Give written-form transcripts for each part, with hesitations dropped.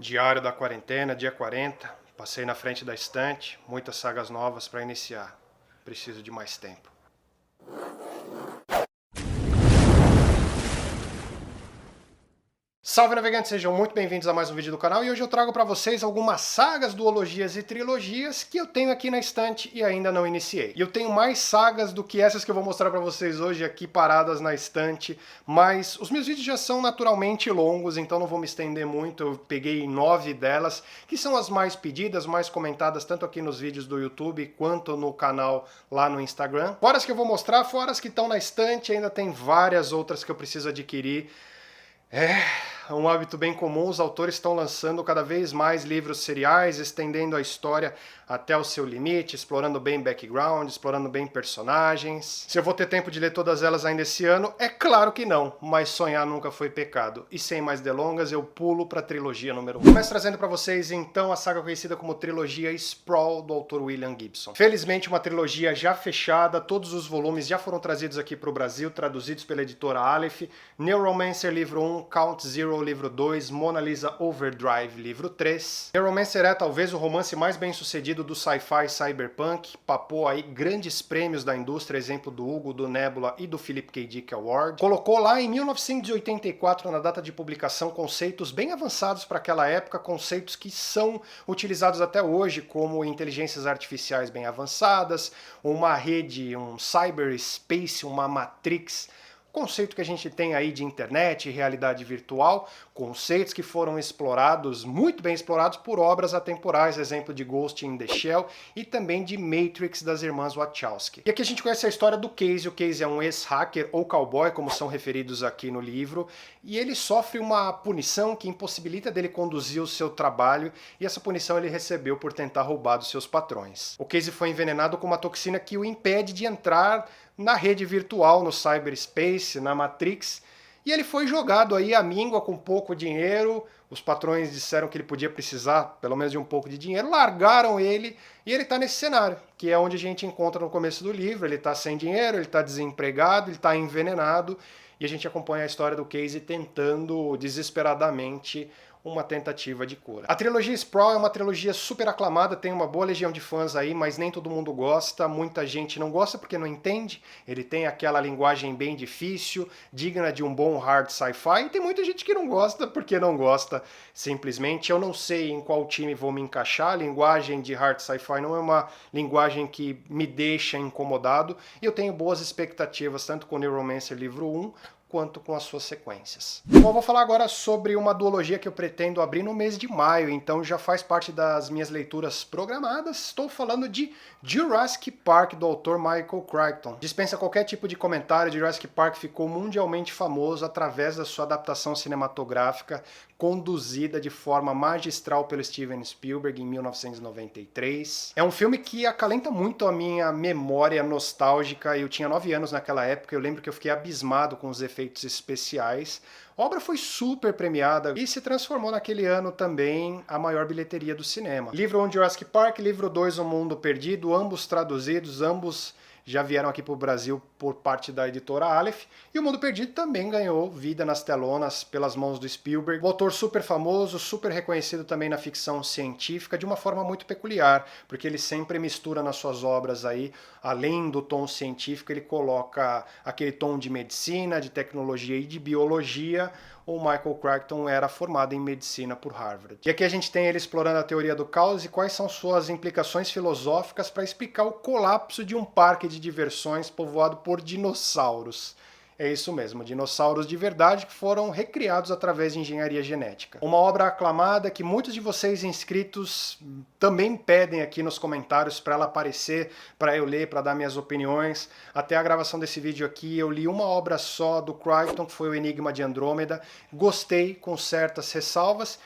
Diário da quarentena, dia 40. Passei na frente da estante, muitas sagas novas para iniciar. Preciso de mais tempo. Salve navegantes, sejam muito bem-vindos a mais um vídeo do canal e hoje eu trago para vocês algumas sagas, duologias e trilogias que eu tenho aqui na estante e ainda não iniciei. E eu tenho mais sagas do que essas que eu vou mostrar para vocês hoje aqui paradas na estante, mas os meus vídeos já são naturalmente longos, então não vou me estender muito. Eu peguei 9 delas, que são as mais pedidas, mais comentadas, tanto aqui nos vídeos do YouTube quanto no canal lá no Instagram. Fora as que eu vou mostrar, fora as que estão na estante, ainda tem várias outras que eu preciso adquirir. É um hábito bem comum, os autores estão lançando cada vez mais livros seriais, estendendo a história até o seu limite, explorando bem background, explorando bem personagens. Se eu vou ter tempo de ler todas elas ainda esse ano? É claro que não, mas sonhar nunca foi pecado. E sem mais delongas, eu pulo para a trilogia número 1. Começo trazendo para vocês então a saga conhecida como trilogia Sprawl, do autor William Gibson. Felizmente uma trilogia já fechada, todos os volumes já foram trazidos aqui para o Brasil, traduzidos pela editora Aleph. Neuromancer livro 1, Count Zero livro 2, Mona Lisa Overdrive livro 3. Neuromancer é talvez o romance mais bem sucedido do sci-fi cyberpunk, papou aí grandes prêmios da indústria, exemplo do Hugo, do Nebula e do Philip K. Dick Award. Colocou lá em 1984, na data de publicação, conceitos bem avançados para aquela época, conceitos que são utilizados até hoje, como inteligências artificiais bem avançadas, uma rede, um cyberspace, uma matrix, conceito que a gente tem aí de internet e realidade virtual, conceitos que foram explorados, muito bem explorados por obras atemporais, exemplo de Ghost in the Shell e também de Matrix das irmãs Wachowski. E aqui a gente conhece a história do Casey. O Casey é um ex-hacker ou cowboy, como são referidos aqui no livro, e ele sofre uma punição que impossibilita dele conduzir o seu trabalho, e essa punição ele recebeu por tentar roubar dos seus patrões. O Casey foi envenenado com uma toxina que o impede de entrar na rede virtual, no cyberspace, na Matrix, e ele foi jogado aí à míngua com pouco dinheiro. Os patrões disseram que ele podia precisar pelo menos de um pouco de dinheiro, largaram ele e ele está nesse cenário, que é onde a gente encontra no começo do livro. Ele está sem dinheiro, ele está desempregado, ele está envenenado, e a gente acompanha a história do Casey tentando desesperadamente uma tentativa de cura. A trilogia Sprawl é uma trilogia super aclamada, tem uma boa legião de fãs aí, mas nem todo mundo gosta, muita gente não gosta porque não entende, ele tem aquela linguagem bem difícil, digna de um bom hard sci-fi, e tem muita gente que não gosta porque não gosta, simplesmente. Eu não sei em qual time vou me encaixar, a linguagem de hard sci-fi não é uma linguagem que me deixa incomodado, e eu tenho boas expectativas tanto com Neuromancer livro 1, quanto com as suas sequências. Bom, eu vou falar agora sobre uma duologia que eu pretendo abrir no mês de maio, então já faz parte das minhas leituras programadas. Estou falando de Jurassic Park, do autor Michael Crichton. Dispensa qualquer tipo de comentário, Jurassic Park ficou mundialmente famoso através da sua adaptação cinematográfica, conduzida de forma magistral pelo Steven Spielberg em 1993. É um filme que acalenta muito a minha memória nostálgica. Eu tinha 9 anos naquela época, eu lembro que eu fiquei abismado com os efeitos especiais. A obra foi super premiada e se transformou naquele ano também a maior bilheteria do cinema. Livro 1, Jurassic Park, livro 2, O Mundo Perdido, ambos traduzidos, ambos já vieram aqui para o Brasil por parte da editora Aleph, e O Mundo Perdido também ganhou vida nas telonas pelas mãos do Spielberg. Um autor super famoso, super reconhecido também na ficção científica, de uma forma muito peculiar, porque ele sempre mistura nas suas obras aí, além do tom científico, ele coloca aquele tom de medicina, de tecnologia e de biologia. O Michael Crichton era formado em medicina por Harvard. E aqui a gente tem ele explorando a teoria do caos e quais são suas implicações filosóficas para explicar o colapso de um parque de diversões povoado por dinossauros. É isso mesmo, dinossauros de verdade que foram recriados através de engenharia genética. Uma obra aclamada que muitos de vocês inscritos também pedem aqui nos comentários para ela aparecer, para eu ler, para dar minhas opiniões. Até a gravação desse vídeo aqui eu li uma obra só do Crichton, que foi o Enigma de Andrômeda. Gostei com certas ressalvas.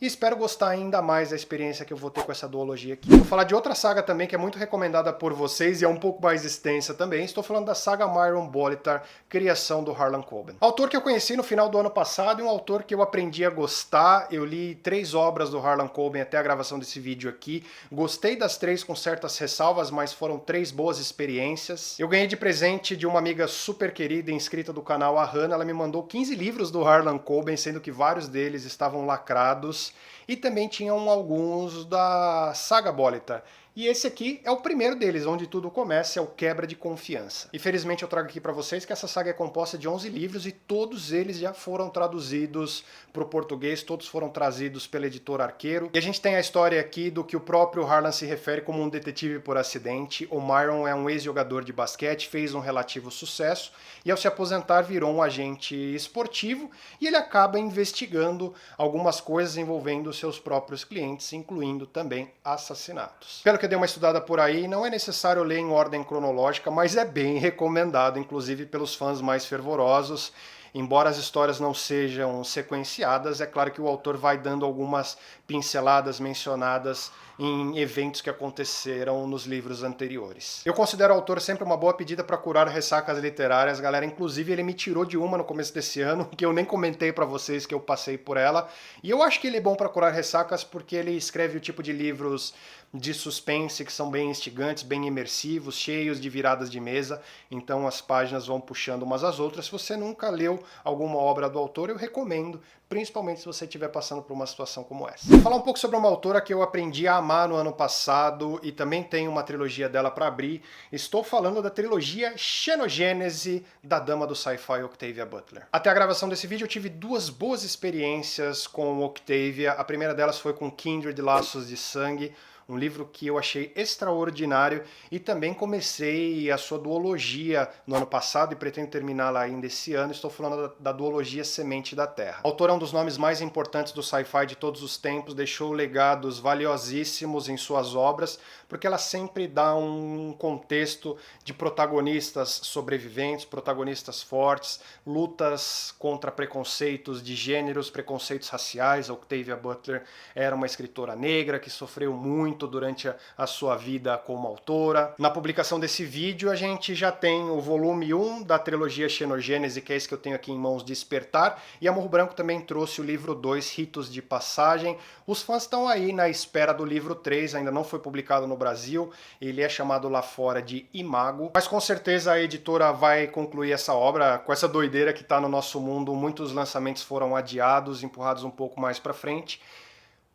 E espero gostar ainda mais da experiência que eu vou ter com essa duologia aqui. Vou falar de outra saga também que é muito recomendada por vocês e é um pouco mais extensa também. Estou falando da saga Myron Bolitar, criação do Harlan Coben. Autor que eu conheci no final do ano passado e um autor que eu aprendi a gostar. Eu li 3 obras do Harlan Coben até a gravação desse vídeo aqui. Gostei das 3 com certas ressalvas, mas foram 3 boas experiências. Eu ganhei de presente de uma amiga super querida e inscrita do canal, a Hannah. Ela me mandou 15 livros do Harlan Coben, sendo que vários deles estavam lacrados. livros, e também tinham alguns da saga Bolitar. E esse aqui é o primeiro deles, onde tudo começa, é o Quebra de Confiança. E felizmente eu trago aqui para vocês que essa saga é composta de 11 livros e todos eles já foram traduzidos para o português, todos foram trazidos pela editora Arqueiro. E a gente tem a história aqui do que o próprio Harlan se refere como um detetive por acidente. O Myron é um ex-jogador de basquete, fez um relativo sucesso e ao se aposentar virou um agente esportivo e ele acaba investigando algumas coisas envolvendo seus próprios clientes, incluindo também assassinatos. Pelo que eu dei uma estudada por aí, não é necessário ler em ordem cronológica, mas é bem recomendado, inclusive pelos fãs mais fervorosos. Embora as histórias não sejam sequenciadas, é claro que o autor vai dando algumas pinceladas mencionadas em eventos que aconteceram nos livros anteriores. Eu considero o autor sempre uma boa pedida para curar ressacas literárias, galera. Inclusive ele me tirou de uma no começo desse ano, que eu nem comentei para vocês que eu passei por ela. E eu acho que ele é bom para curar ressacas porque ele escreve o tipo de livros de suspense que são bem instigantes, bem imersivos, cheios de viradas de mesa, então as páginas vão puxando umas às outras. Se você nunca leu alguma obra do autor, eu recomendo, principalmente se você estiver passando por uma situação como essa. Vou falar um pouco sobre uma autora que eu aprendi a amar no ano passado e também tenho uma trilogia dela para abrir. Estou falando da trilogia Xenogênese da dama do sci-fi Octavia Butler. Até a gravação desse vídeo eu tive duas boas experiências com Octavia. A primeira delas foi com Kindred Laços de Sangue, um livro que eu achei extraordinário, e também comecei a sua duologia no ano passado e pretendo terminá-la ainda esse ano. Estou falando da duologia Semente da Terra. O autor é um dos nomes mais importantes do sci-fi de todos os tempos, deixou legados valiosíssimos em suas obras, porque ela sempre dá um contexto de protagonistas sobreviventes, protagonistas fortes, lutas contra preconceitos de gêneros, preconceitos raciais. A Octavia Butler era uma escritora negra que sofreu muito durante a sua vida como autora. Na publicação desse vídeo a gente já tem o volume 1 da trilogia Xenogênese, que é esse que eu tenho aqui em mãos, Despertar, e a Morro Branco também trouxe o livro 2, Ritos de Passagem. Os fãs estão aí na espera do livro 3, ainda não foi publicado no Brasil, ele é chamado lá fora de Imago, mas com certeza a editora vai concluir essa obra. Com essa doideira que está no nosso mundo, muitos lançamentos foram adiados, empurrados um pouco mais para frente.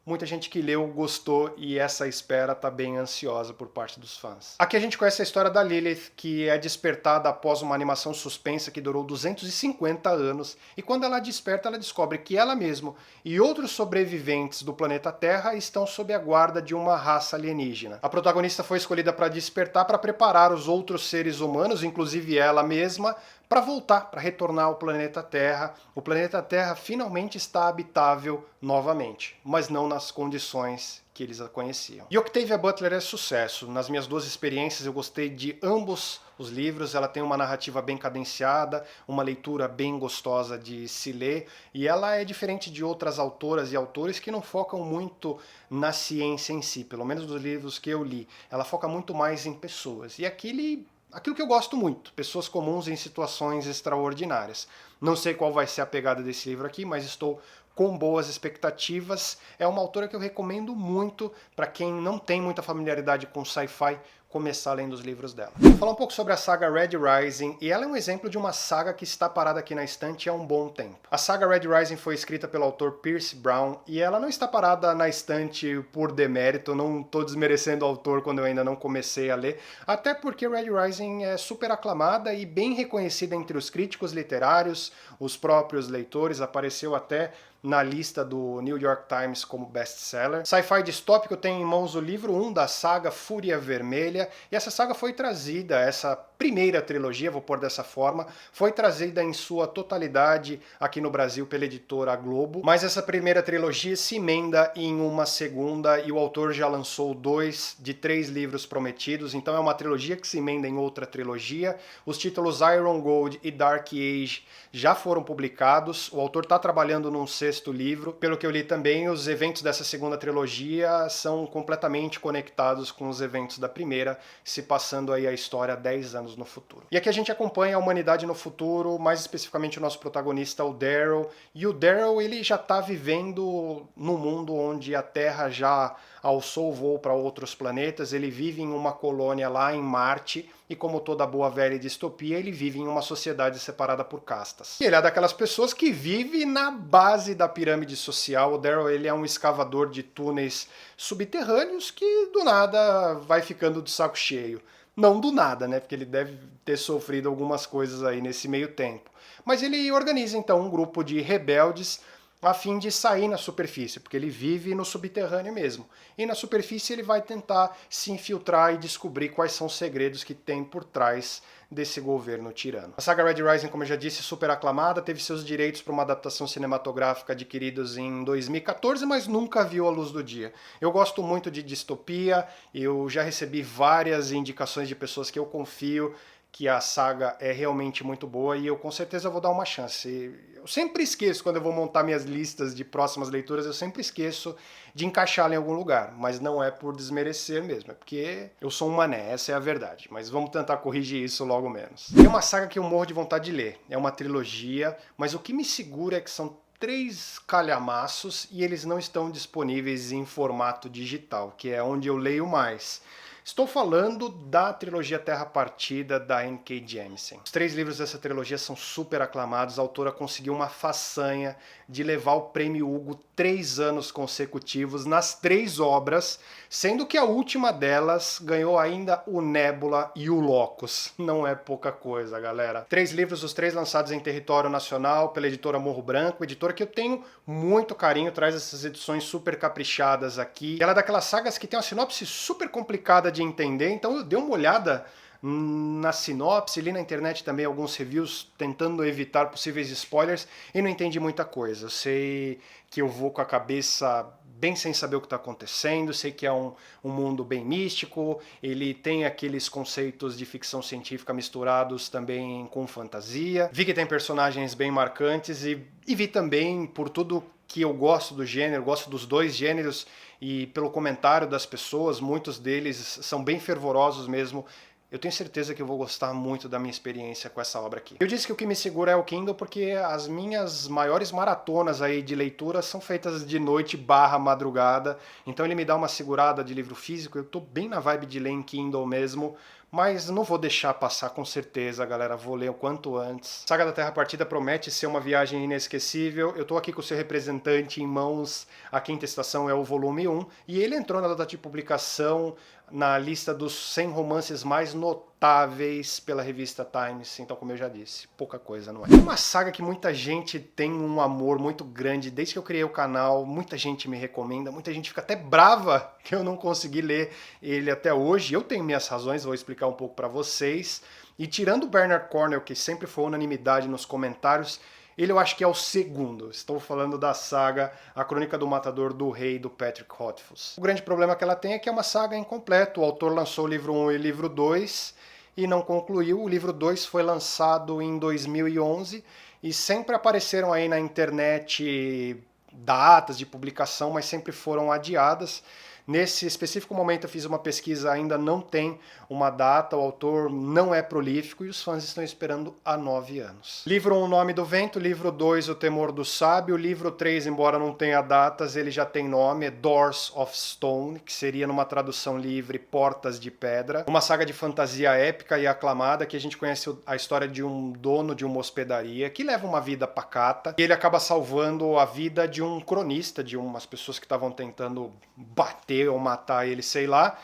Muita gente que leu gostou e essa espera está bem ansiosa por parte dos fãs. Aqui a gente conhece a história da Lilith, que é despertada após uma animação suspensa que durou 250 anos, e quando ela desperta ela descobre que ela mesma e outros sobreviventes do planeta Terra estão sob a guarda de uma raça alienígena. A protagonista foi escolhida para despertar, para preparar os outros seres humanos, inclusive ela mesma, para voltar, para retornar ao planeta Terra. O planeta Terra finalmente está habitável novamente, mas não nas condições que eles a conheciam. E Octavia Butler é sucesso. Nas minhas duas experiências eu gostei de ambos os livros. Ela tem uma narrativa bem cadenciada, uma leitura bem gostosa de se ler, e ela é diferente de outras autoras e autores que não focam muito na ciência em si, pelo menos dos livros que eu li. Ela foca muito mais em pessoas. E aquilo que eu gosto muito, pessoas comuns em situações extraordinárias. Não sei qual vai ser a pegada desse livro aqui, mas estou com boas expectativas. É uma autora que eu recomendo muito para quem não tem muita familiaridade com sci-fi, começar lendo os livros dela. Vou falar um pouco sobre a saga Red Rising, e ela é um exemplo de uma saga que está parada aqui na estante há um bom tempo. A saga Red Rising foi escrita pelo autor Pierce Brown, e ela não está parada na estante por demérito. Não estou desmerecendo o autor quando eu ainda não comecei a ler, até porque Red Rising é super aclamada e bem reconhecida entre os críticos literários, os próprios leitores, apareceu até na lista do New York Times como best-seller. Sci-fi distópico tem em mãos o livro 1 da saga Fúria Vermelha, e essa saga foi trazida, essa primeira trilogia, vou pôr dessa forma, foi trazida em sua totalidade aqui no Brasil pela editora Globo, mas essa primeira trilogia se emenda em uma segunda, e o autor já lançou 2 de 3 livros prometidos, então é uma trilogia que se emenda em outra trilogia. Os títulos Iron Gold e Dark Age já foram publicados, o autor está trabalhando num sexto livro. Pelo que eu li também, os eventos dessa segunda trilogia são completamente conectados com os eventos da primeira, inteira, se passando aí a história 10 anos no futuro. E aqui a gente acompanha a humanidade no futuro, mais especificamente o nosso protagonista, o Daryl. E o Daryl, ele já está vivendo num mundo onde a Terra já alçou o voo para outros planetas, ele vive em uma colônia lá em Marte, e como toda boa velha distopia, ele vive em uma sociedade separada por castas. E ele é daquelas pessoas que vive na base da pirâmide social. O Daryl, ele é um escavador de túneis subterrâneos que do nada vai ficando de saco cheio. Não do nada, né? Porque ele deve ter sofrido algumas coisas aí nesse meio tempo. Mas ele organiza então um grupo de rebeldes a fim de sair na superfície, porque ele vive no subterrâneo mesmo. E na superfície ele vai tentar se infiltrar e descobrir quais são os segredos que tem por trás desse governo tirano. A saga Red Rising, como eu já disse, super aclamada, teve seus direitos para uma adaptação cinematográfica adquiridos em 2014, mas nunca viu a luz do dia. Eu gosto muito de distopia, eu já recebi várias indicações de pessoas que eu confio que a saga é realmente muito boa e eu com certeza vou dar uma chance. Eu sempre esqueço, quando eu vou montar minhas listas de próximas leituras, eu sempre esqueço de encaixá-la em algum lugar, mas não é por desmerecer mesmo, é porque eu sou um mané, essa é a verdade, mas vamos tentar corrigir isso logo menos. Tem uma saga que eu morro de vontade de ler, é uma trilogia, mas o que me segura é que são 3 calhamaços e eles não estão disponíveis em formato digital, que é onde eu leio mais. Estou falando da trilogia Terra Partida, da N.K. Jemisin. Os 3 livros dessa trilogia são super aclamados, a autora conseguiu uma façanha de levar o prêmio Hugo 3 anos consecutivos nas 3 obras, sendo que a última delas ganhou ainda o Nébula e o Locus. Não é pouca coisa, galera. 3 livros, os 3 lançados em território nacional pela editora Morro Branco, editora que eu tenho muito carinho, traz essas edições super caprichadas aqui. Ela é daquelas sagas que tem uma sinopse super complicada de entender, então eu dei uma olhada na sinopse, li na internet também alguns reviews tentando evitar possíveis spoilers e não entendi muita coisa. Eu sei que eu vou com a cabeça bem sem saber o que está acontecendo, sei que é um mundo bem místico, ele tem aqueles conceitos de ficção científica misturados também com fantasia. Vi que tem personagens bem marcantes e vi também, por tudo que eu gosto do gênero, gosto dos 2 gêneros, e pelo comentário das pessoas, muitos deles são bem fervorosos mesmo. Eu tenho certeza que eu vou gostar muito da minha experiência com essa obra aqui. Eu disse que o que me segura é o Kindle porque as minhas maiores maratonas aí de leitura são feitas de noite / madrugada, então ele me dá uma segurada de livro físico. Eu tô bem na vibe de ler em Kindle mesmo, mas não vou deixar passar com certeza, galera, vou ler o quanto antes. Saga da Terra Partida promete ser uma viagem inesquecível. Eu tô aqui com o seu representante em mãos, a 5ª estação é o volume 1, e ele entrou na data de publicação na lista dos 100 romances mais notáveis pela revista Times, então como eu já disse, pouca coisa não é. É uma saga que muita gente tem um amor muito grande, desde que eu criei o canal, muita gente me recomenda, muita gente fica até brava que eu não consegui ler ele até hoje. Eu tenho minhas razões, vou explicar um pouco para vocês. E tirando o Bernard Cornwell, que sempre foi unanimidade nos comentários, ele eu acho que é o segundo. Estou falando da saga A Crônica do Matador do Rei, do Patrick Rothfuss. O grande problema que ela tem é que é uma saga incompleta. O autor lançou o livro 1 e o livro 2 e não concluiu. O livro 2 foi lançado em 2011 e sempre apareceram aí na internet datas de publicação, mas sempre foram adiadas. Nesse específico momento eu fiz uma pesquisa, ainda não tem uma data, o autor não é prolífico e os fãs estão esperando há 9 anos. Livro 1, O Nome do Vento, livro 2, O Temor do Sábio, livro 3, embora não tenha datas, ele já tem nome, é Doors of Stone, que seria numa tradução livre Portas de Pedra. Uma saga de fantasia épica e aclamada, que a gente conhece a história de um dono de uma hospedaria que leva uma vida pacata e ele acaba salvando a vida de um cronista, de umas pessoas que estavam tentando bater ou matar ele, sei lá,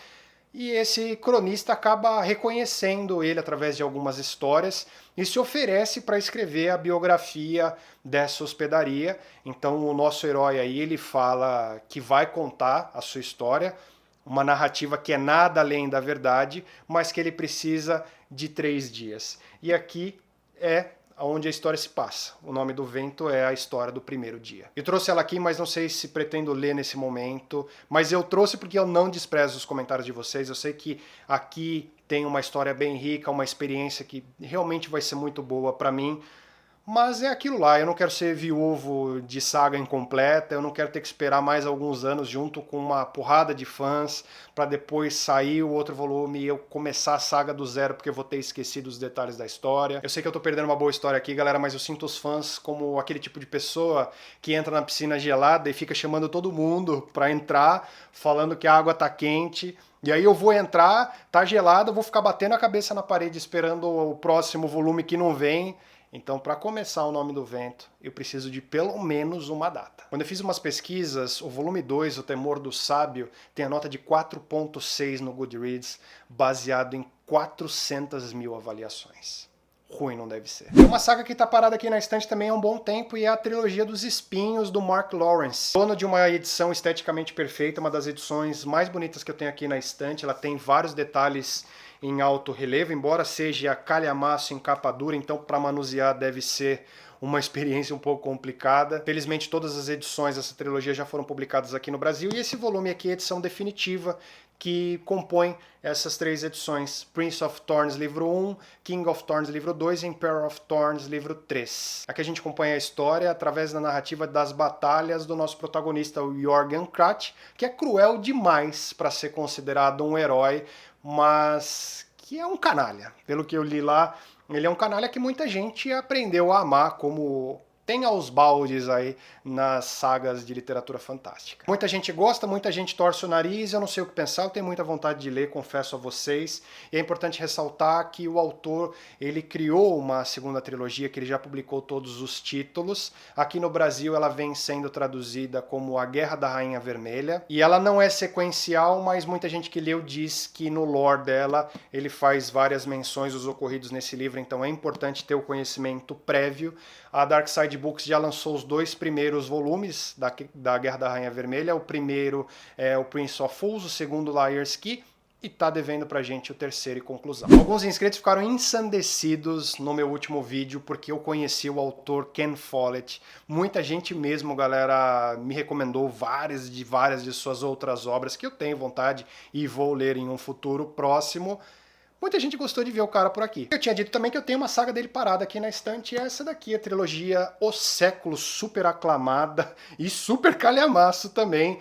e esse cronista acaba reconhecendo ele através de algumas histórias e se oferece para escrever a biografia dessa hospedaria. Então o nosso herói aí, ele fala que vai contar a sua história, uma narrativa que é nada além da verdade, mas que ele precisa de 3 dias. E aqui é onde a história se passa. O Nome do Vento é a história do primeiro dia. Eu trouxe ela aqui, mas não sei se pretendo ler nesse momento, mas eu trouxe porque eu não desprezo os comentários de vocês. Eu sei que aqui tem uma história bem rica, uma experiência que realmente vai ser muito boa para mim, Mas é aquilo lá, eu não quero ser viúvo de saga incompleta, eu não quero ter que esperar mais alguns anos junto com uma porrada de fãs para depois sair o outro volume e eu começar a saga do zero porque eu vou ter esquecido os detalhes da história. Eu sei que eu tô perdendo uma boa história aqui, galera, mas eu sinto os fãs como aquele tipo de pessoa que entra na piscina gelada e fica chamando todo mundo para entrar, falando que a água tá quente. E aí eu vou entrar, tá gelado, eu vou ficar batendo a cabeça na parede esperando o próximo volume que não vem. Então, para começar O Nome do Vento, eu preciso de pelo menos uma data. Quando eu fiz umas pesquisas, o volume 2, O Temor do Sábio, tem a nota de 4.6 no Goodreads, baseado em 400 mil avaliações. Ruim não deve ser. Uma saga que está parada aqui na estante também há um bom tempo e é a trilogia dos Espinhos, do Mark Lawrence. Dono de uma edição esteticamente perfeita, uma das edições mais bonitas que eu tenho aqui na estante. Ela tem vários detalhes em alto relevo, embora seja calhamaço em capa dura, então para manusear deve ser uma experiência um pouco complicada. Felizmente todas as edições dessa trilogia já foram publicadas aqui no Brasil e esse volume aqui é a edição definitiva que compõe essas três edições: Prince of Thorns livro 1, King of Thorns livro 2 e Emperor of Thorns livro 3. Aqui a gente acompanha a história através da narrativa das batalhas do nosso protagonista, o Jorgen Krat, que é cruel demais para ser considerado um herói, mas que é um canalha. Pelo que eu li lá, ele é um canalha que muita gente aprendeu a amar, como tem aos baldes aí nas sagas de literatura fantástica. Muita gente gosta, muita gente torce o nariz, eu não sei o que pensar, eu tenho muita vontade de ler, confesso a vocês. E é importante ressaltar que o autor, ele criou uma segunda trilogia, que ele já publicou todos os títulos. Aqui no Brasil ela vem sendo traduzida como A Guerra da Rainha Vermelha. E ela não é sequencial, mas muita gente que leu diz que no lore dela ele faz várias menções dos ocorridos nesse livro, então é importante ter o conhecimento prévio. A Dark Side Books já lançou os dois primeiros volumes da Guerra da Rainha Vermelha. O primeiro é o Prince of Fools, o segundo Liar's Key, e tá devendo pra gente o terceiro e conclusão. Alguns inscritos ficaram ensandecidos no meu último vídeo porque eu conheci o autor Ken Follett. Muita gente mesmo, galera, me recomendou várias de suas outras obras que eu tenho vontade e vou ler em um futuro próximo. Muita gente gostou de ver o cara por aqui. Eu tinha dito também que eu tenho uma saga dele parada aqui na estante, e essa daqui, a trilogia O Século, super aclamada e super calhamaço também.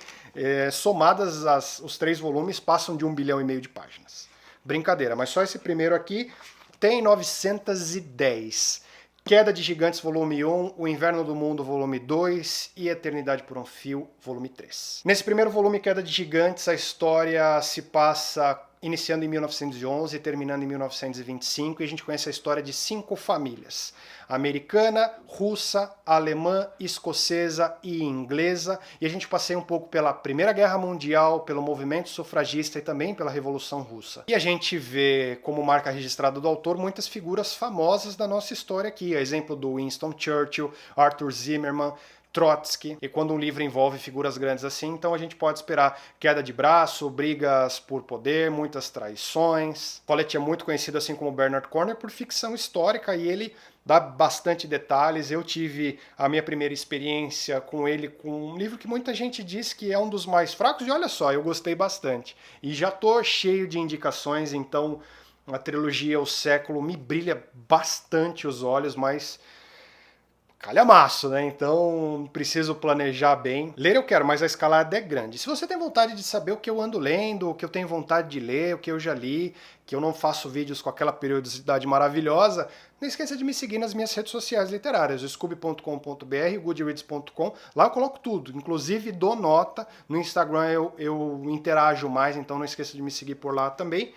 Somadas os três volumes, passam de 1,5 bilhão de páginas. Brincadeira, mas só esse primeiro aqui tem 910. Queda de Gigantes, volume 1, O Inverno do Mundo, volume 2 e Eternidade por um Fio, volume 3. Nesse primeiro volume, Queda de Gigantes, a história se passa iniciando em 1911 e terminando em 1925, e a gente conhece a história de 5 famílias: americana, russa, alemã, escocesa e inglesa, e a gente passeia um pouco pela Primeira Guerra Mundial, pelo movimento sufragista e também pela Revolução Russa. E a gente vê, como marca registrada do autor, muitas figuras famosas da nossa história aqui, a exemplo do Winston Churchill, Arthur Zimmermann, Trotsky, e quando um livro envolve figuras grandes assim, então a gente pode esperar queda de braço, brigas por poder, muitas traições. Follett é muito conhecido, assim como Bernard Cornwell, por ficção histórica, e ele dá bastante detalhes. Eu tive a minha primeira experiência com ele com um livro que muita gente diz que é um dos mais fracos, e olha só, eu gostei bastante. E já tô cheio de indicações, então a trilogia O Século me brilha bastante os olhos, mas calhamaço, né? Então preciso planejar bem. Ler eu quero, mas a escalada é grande. Se você tem vontade de saber o que eu ando lendo, o que eu tenho vontade de ler, o que eu já li, que eu não faço vídeos com aquela periodicidade maravilhosa, não esqueça de me seguir nas minhas redes sociais literárias, scoob.com.br, goodreads.com. Lá eu coloco tudo, inclusive dou nota. No Instagram eu interajo mais, então não esqueça de me seguir por lá também.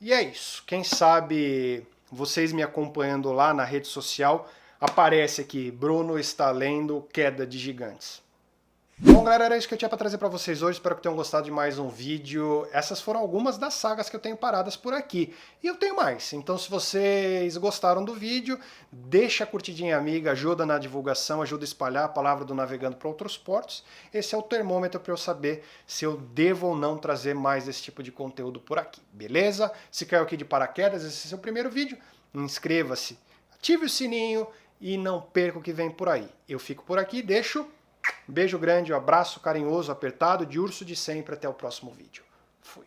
E é isso. Quem sabe vocês me acompanhando lá na rede social, aparece aqui: Bruno está lendo Queda de Gigantes. Bom, galera, era isso que eu tinha para trazer para vocês hoje. Espero que tenham gostado de mais um vídeo. Essas foram algumas das sagas que eu tenho paradas por aqui. E eu tenho mais. Então, se vocês gostaram do vídeo, deixa a curtidinha amiga, ajuda na divulgação, ajuda a espalhar a palavra do Navegando para Outros Portos. Esse é o termômetro para eu saber se eu devo ou não trazer mais esse tipo de conteúdo por aqui. Beleza? Se caiu aqui de paraquedas, esse é o seu primeiro vídeo, inscreva-se, ative o sininho e não perca o que vem por aí. Eu fico por aqui, deixo um beijo grande, um abraço carinhoso, apertado, de urso de sempre. Até o próximo vídeo. Fui.